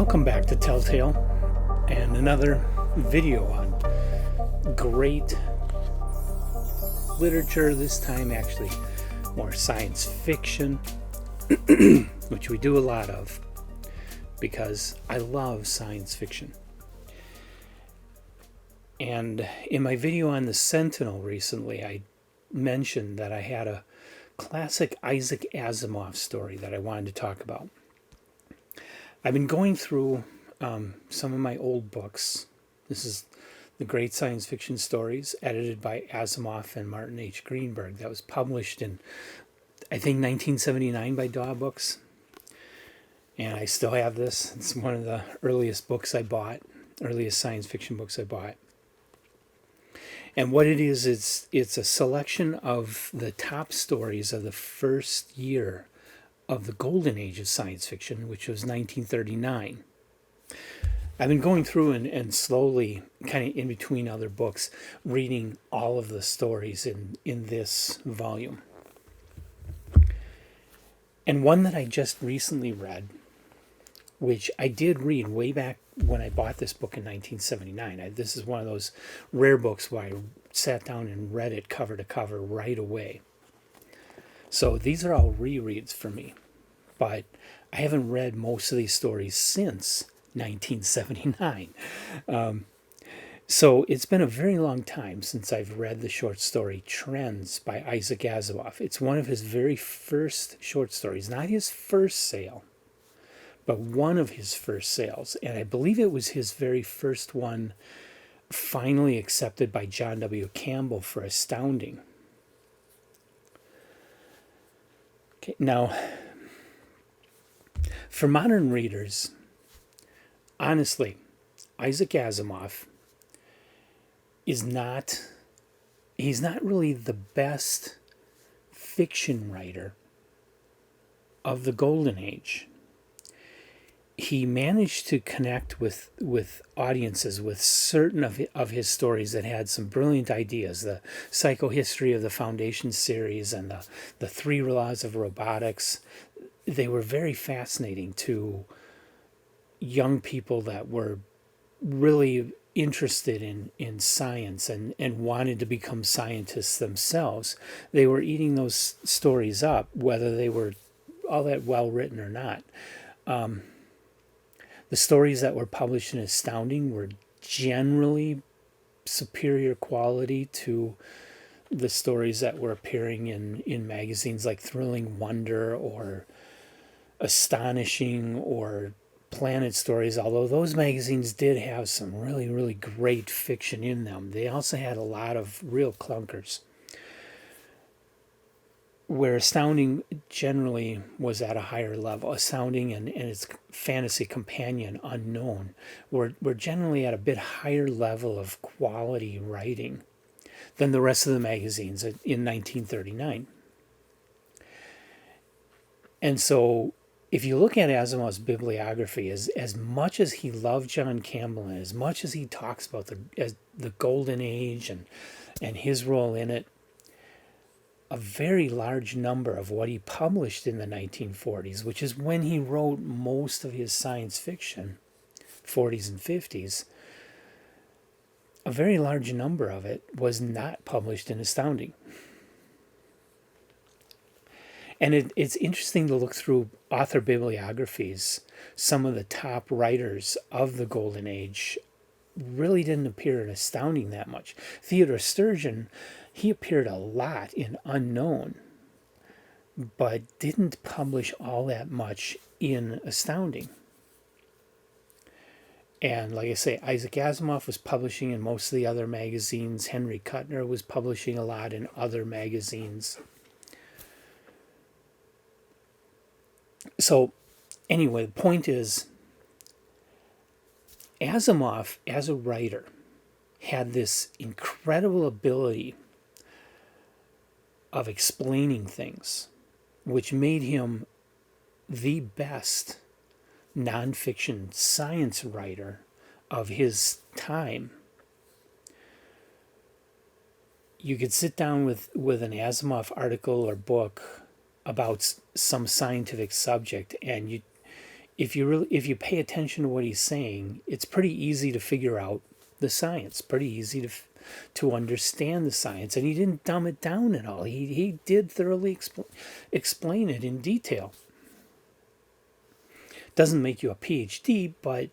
Welcome back to Telltale and another video on great literature, this time actually more science fiction, which we do a lot of because I love science fiction. And in my video on the Sentinel recently, I mentioned that I had a classic Isaac Asimov story that I wanted to talk about. I've been going through some of my old books. This is The Great Science Fiction Stories, edited by Asimov and Martin H. Greenberg. That was published in, I think, 1979 by Daw Books. And I still have this. It's one of the earliest books I bought, earliest science fiction books I bought. And what it is, it's a selection of the top stories of the first year of the golden age of science fiction, which was 1939. I've been going through and slowly, kind of in between other books, reading all of the stories in this volume. And one that I just recently read, which I did read way back when I bought this book in 1979. This is one of those rare books where I sat down and read it cover to cover right away. So these are all rereads for me, but I haven't read most of these stories since 1979. So it's been a very long time since I've read the short story Trends by Isaac Asimov. It's one of his very first short stories, not his first sale, but one of his first sales. And I believe it was his very first one finally accepted by John W. Campbell for Astounding. Okay, now, for modern readers, honestly, Isaac Asimov he's not really the best fiction writer of the golden age. He managed to connect with audiences with certain of his stories that had some brilliant ideas. The Psychohistory of the Foundation series and the Three Laws of Robotics. They were very fascinating to young people that were really interested in science and wanted to become scientists themselves. They were eating those stories up, whether they were all that well written or not. The stories that were published in Astounding were generally superior quality to the stories that were appearing in magazines like Thrilling Wonder or Astonishing or Planet Stories, although those magazines did have some really, really great fiction in them. They also had a lot of real clunkers. Where Astounding generally was at a higher level, Astounding and its fantasy companion, Unknown, were generally at a bit higher level of quality writing than the rest of the magazines in 1939. And so if you look at Asimov's bibliography, as much as he loved John Campbell and as much as he talks about the golden age and his role in it, a very large number of what he published in the 1940s, which is when he wrote most of his science fiction, 40s and 50s, a very large number of it was not published in Astounding. And it's interesting to look through author bibliographies. Some of the top writers of the Golden Age really didn't appear in Astounding that much. Theodore Sturgeon, he appeared a lot in Unknown, but didn't publish all that much in Astounding. And like I say, Isaac Asimov was publishing in most of the other magazines. Henry Kuttner was publishing a lot in other magazines. So anyway, the point is, Asimov, as a writer, had this incredible ability of explaining things, which made him the best nonfiction science writer of his time. You could sit down with an Asimov article or book about some scientific subject, and if you pay attention to what he's saying, it's pretty easy to figure out the science, pretty easy to understand the science. And he didn't dumb it down at all. He did thoroughly explain it in detail. Doesn't make you a PhD, but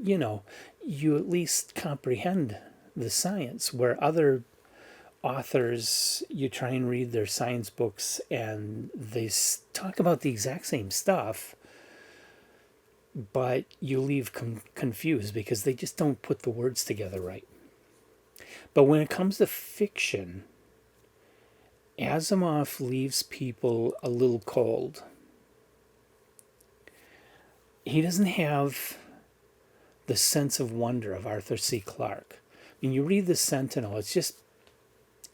you at least comprehend the science, where other authors, you try and read their science books and they talk about the exact same stuff, but you leave confused because they just don't put the words together right. But when it comes to fiction, Asimov leaves people a little cold. He doesn't have the sense of wonder of Arthur C. Clarke. When you read The Sentinel, it's just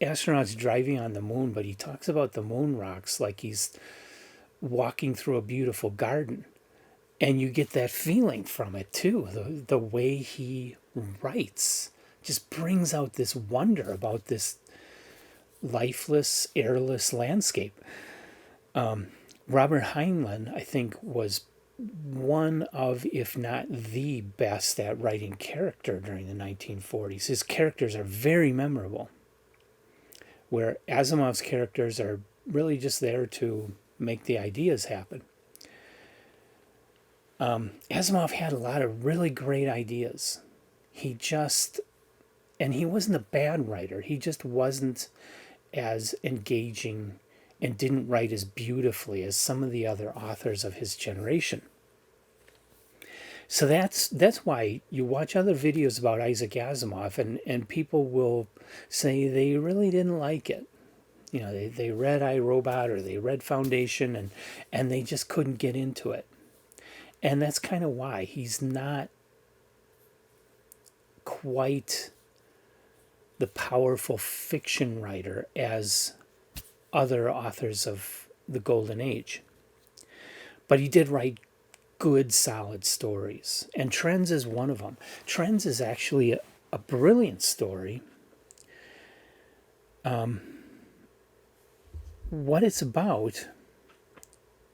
astronauts driving on the moon, but he talks about the moon rocks like he's walking through a beautiful garden. And you get that feeling from it too. The way he writes just brings out this wonder about this lifeless, airless landscape. Robert Heinlein, I think, was one of, if not the best at writing character during the 1940s. His characters are very memorable, where Asimov's characters are really just there to make the ideas happen. Asimov had a lot of really great ideas. And he wasn't a bad writer. He just wasn't as engaging and didn't write as beautifully as some of the other authors of his generation. So that's why you watch other videos about Isaac Asimov and people will say they really didn't like it. They read I, Robot or they read Foundation and they just couldn't get into it. And that's kind of why he's not quite the powerful fiction writer as other authors of the Golden Age. But he did write good, solid stories. And Trends is one of them. Trends is actually a brilliant story. What it's about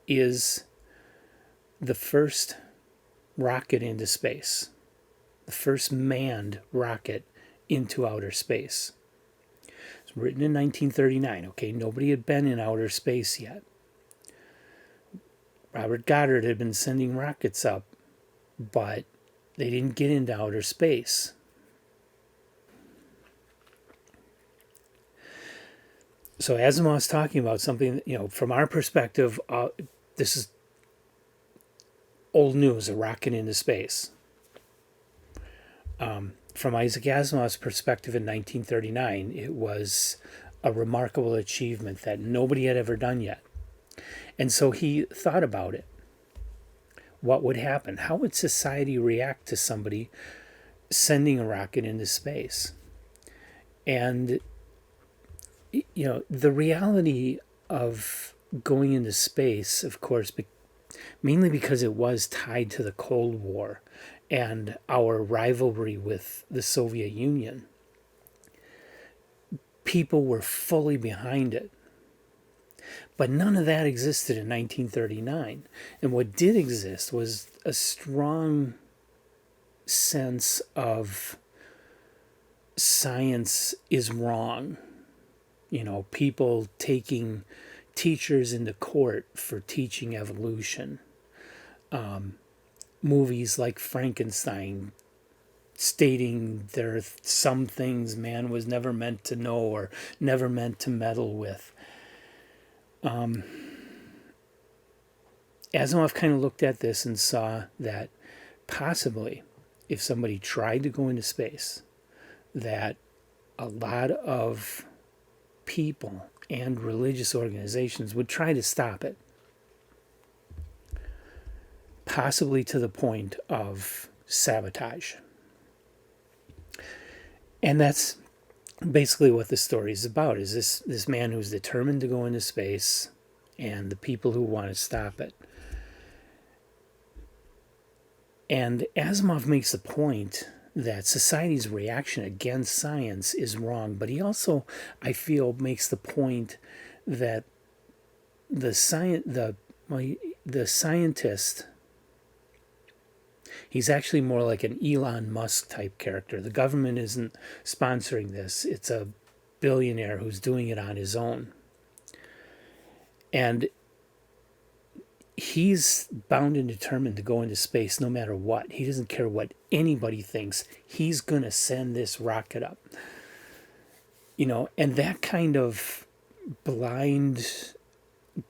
is the first rocket into space, the first manned rocket into outer space. It's written in 1939. Okay, nobody had been in outer space yet. Robert Goddard had been sending rockets up, but they didn't get into outer space. So Asimov's talking about something, from our perspective, this is old news, a rocket into space. From Isaac Asimov's perspective in 1939, it was a remarkable achievement that nobody had ever done yet. And so he thought about it. What would happen? How would society react to somebody sending a rocket into space? And, the reality of going into space, of course, mainly because it was tied to the Cold War and our rivalry with the Soviet Union, people were fully behind it. But none of that existed in 1939. And what did exist was a strong sense of science is wrong. People taking teachers into court for teaching evolution. Movies like Frankenstein stating there are some things man was never meant to know or never meant to meddle with. Asimov kind of looked at this and saw that possibly if somebody tried to go into space, that a lot of people and religious organizations would try to stop it, possibly to the point of sabotage. And that's basically what the story is about, is this man who's determined to go into space and the people who want to stop it. And Asimov makes the point that society's reaction against science is wrong, but he also, I feel, makes the point that the scientist, he's actually more like an Elon Musk type character. The government isn't sponsoring this. It's a billionaire who's doing it on his own. And he's bound and determined to go into space no matter what. He doesn't care what anybody thinks. He's going to send this rocket up. And that kind of blind,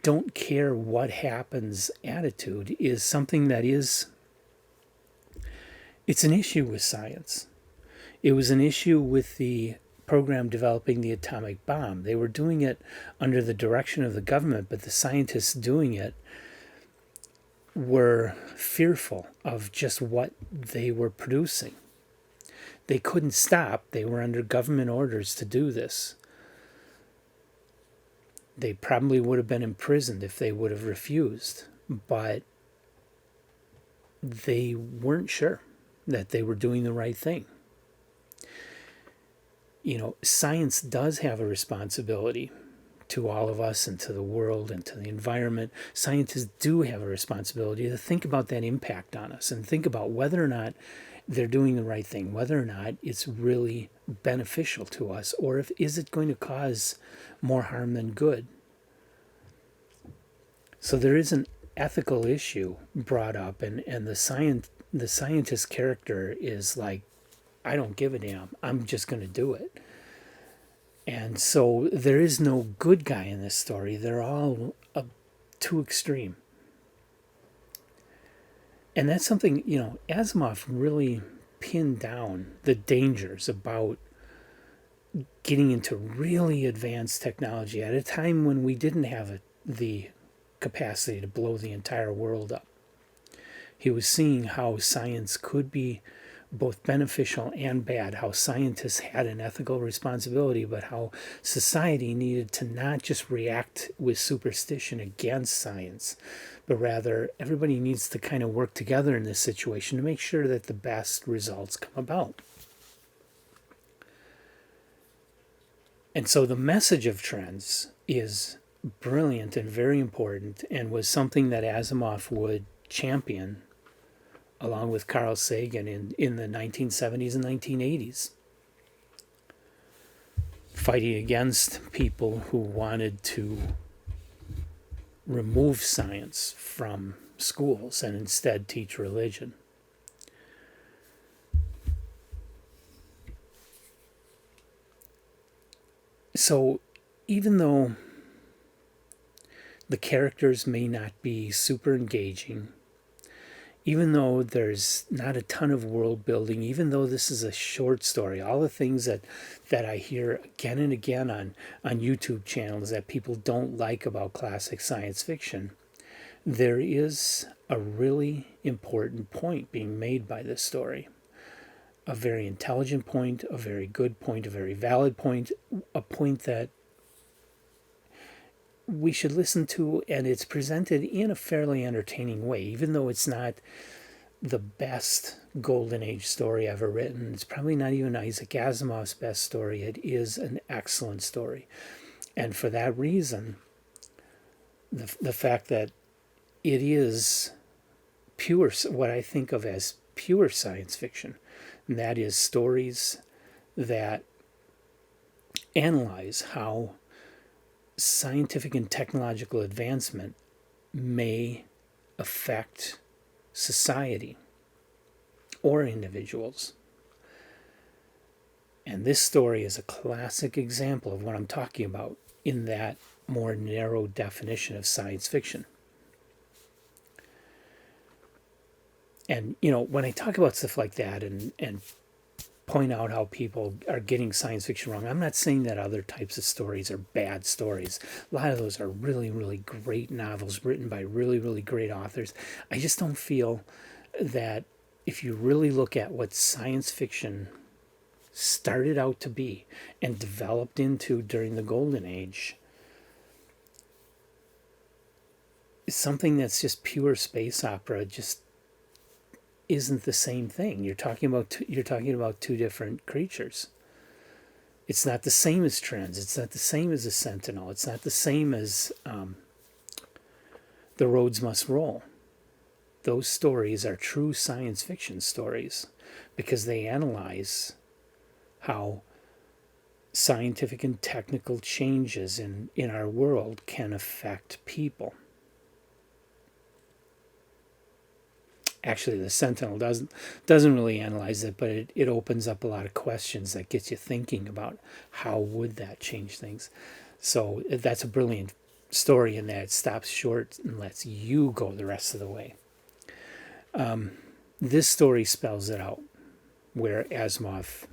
don't care what happens attitude is something that it's an issue with science. It was an issue with the program developing the atomic bomb. They were doing it under the direction of the government, but the scientists doing it were fearful of just what they were producing. They couldn't stop. They were under government orders to do this. They probably would have been imprisoned if they would have refused, but they weren't sure that they were doing the right thing. Science does have a responsibility to all of us and to the world and to the environment. Scientists do have a responsibility to think about that impact on us and think about whether or not they're doing the right thing, whether or not it's really beneficial to us, or is it going to cause more harm than good. So there is an ethical issue brought up, and the scientist character is like, I don't give a damn. I'm just going to do it. And so there is no good guy in this story. They're all too extreme. And that's something, Asimov really pinned down the dangers about getting into really advanced technology at a time when we didn't have the capacity to blow the entire world up. He was seeing how science could be both beneficial and bad, how scientists had an ethical responsibility, but how society needed to not just react with superstition against science, but rather everybody needs to kind of work together in this situation to make sure that the best results come about. And so the message of trends is brilliant and very important, and was something that Asimov would champion along with Carl Sagan in the 1970s and 1980s, fighting against people who wanted to remove science from schools and instead teach religion. So even though the characters may not be super engaging, even though there's not a ton of world building, even though this is a short story, all the things that I hear again and again on YouTube channels that people don't like about classic science fiction, there is a really important point being made by this story. A very intelligent point, a very good point, a very valid point, a point that we should listen to, and it's presented in a fairly entertaining way, even though it's not the best golden age story ever written. It's probably not even Isaac Asimov's best story. It is an excellent story. And for that reason, the fact that it is pure, what I think of as pure science fiction, and that is stories that analyze how scientific and technological advancement may affect society or individuals. And this story is a classic example of what I'm talking about in that more narrow definition of science fiction. And, when I talk about stuff like that and point out how people are getting science fiction wrong, I'm not saying that other types of stories are bad stories. A lot of those are really, really great novels written by really, really great authors. I just don't feel that if you really look at what science fiction started out to be and developed into during the Golden Age, something that's just pure space opera just isn't the same thing. You're talking about two different creatures. It's not the same as Trends. It's not the same as a Sentinel. It's not the same as The roads must roll. Those stories are true science fiction stories because they analyze how scientific and technical changes in our world can affect people. Actually, the Sentinel doesn't really analyze it, but it opens up a lot of questions that gets you thinking about how would that change things. So that's a brilliant story in that it stops short and lets you go the rest of the way. This story spells it out, where Asimov,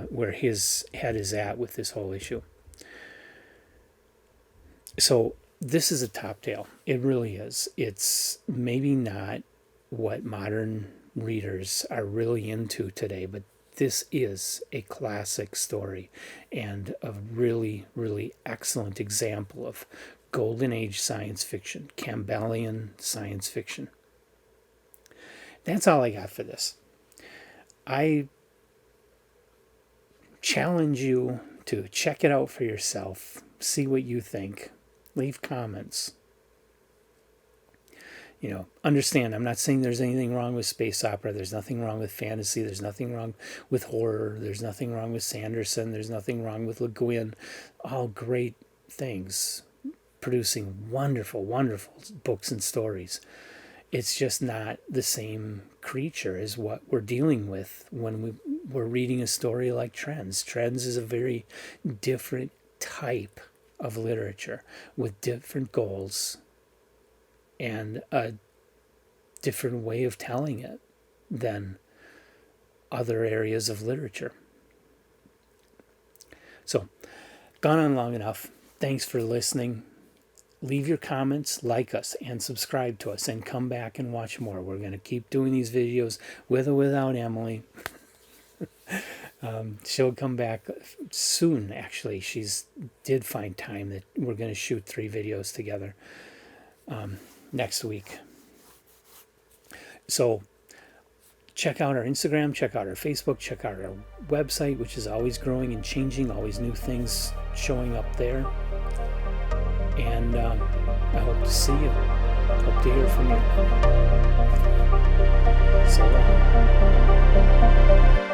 where his head is at with this whole issue. So this is a top tale. It really is. It's maybe not what modern readers are really into today, but this is a classic story and a really, really excellent example of Golden Age science fiction, Campbellian science fiction. That's all I got for this. I challenge you to check it out for yourself, see what you think, leave comments. Understand, I'm not saying there's anything wrong with space opera. There's nothing wrong with fantasy. There's nothing wrong with horror. There's nothing wrong with Sanderson. There's nothing wrong with Le Guin. All great things, producing wonderful, wonderful books and stories. It's just not the same creature as what we're dealing with when we're reading a story like Trends. Trends is a very different type of literature with different goals and a different way of telling it than other areas of literature. So, gone on long enough. Thanks for listening. Leave your comments, like us, and subscribe to us, and come back and watch more. We're going to keep doing these videos with or without Emily. She'll come back soon, actually. Did find time that we're going to shoot 3 videos together next week. So check out our Instagram, check out our Facebook, check out our website, which is always growing and changing, always new things showing up there. And I hope to see you. Hope to hear from you. So long.